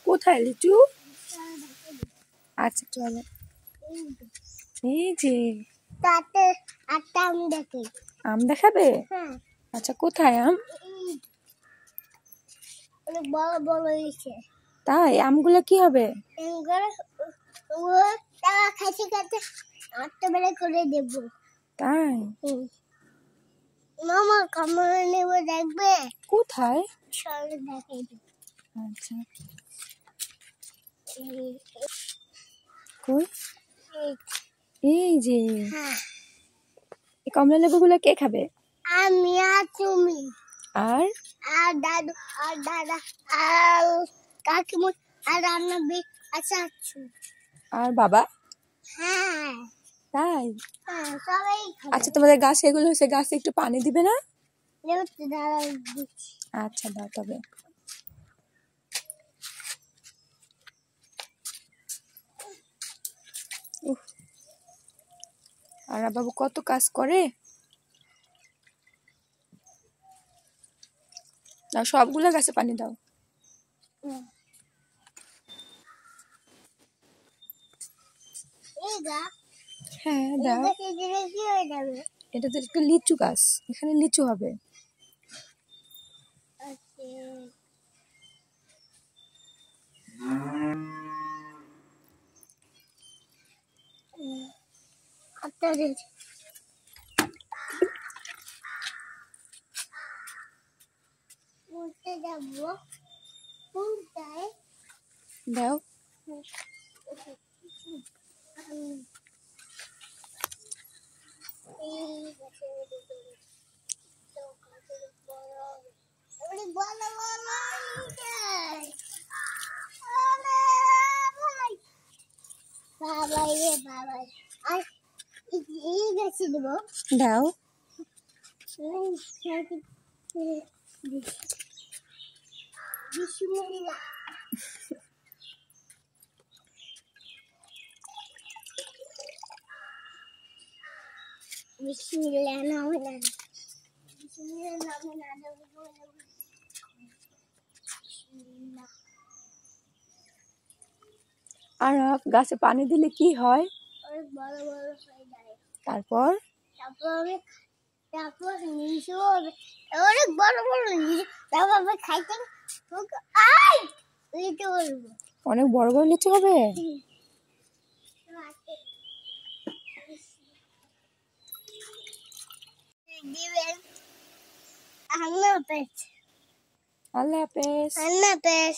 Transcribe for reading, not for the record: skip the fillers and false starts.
কোথায় লিচু? আচ্ছা চলো। এই যে আম দেখাবে? আচ্ছা কোথায় আম? বড় বড় হয়েছে। তাই আমগুলো কি হবে? খাইতে খাইতে আটটা বেলা করে দেব। তাই মামা কামড়ে নেব দেখবে? কোথায়? সরে দেখাই দেব। আচ্ছা কই? এই যে এই কমলা লেবুগুলো কে খাবে? আমি আর তুমি আর আর দাদু আর দাদা আর কাকিমা আর রান্না আচ্ছা আর বাবা? হ্যাঁ তাই সবাই খাবে। আচ্ছা তোমাদের গাছে এগুলো হচ্ছে, গাছে একটু পানি দিবে না? আচ্ছা দাও তবে। আর বাবু কত কাজ করে। দাও সবগুলো গাছে পানি দাও। হ্যাঁ দাও। এটা তো একটা লিচু গাছ, এখানে লিচু হবে। দাও দাও। আর গাছে পানি দিলে কি হয়? বড় বড় হয়ে যায়। তারপর তারপর নিচু হবে, অনেক বড় বড় নিচু। তারপর খাইতে লিচু বলবো, অনেক বড় বড় লিচু হবে। আল্লাহ হাফেজ। আল্লাহ হাফেজ। আল্লাহ হাফেজ।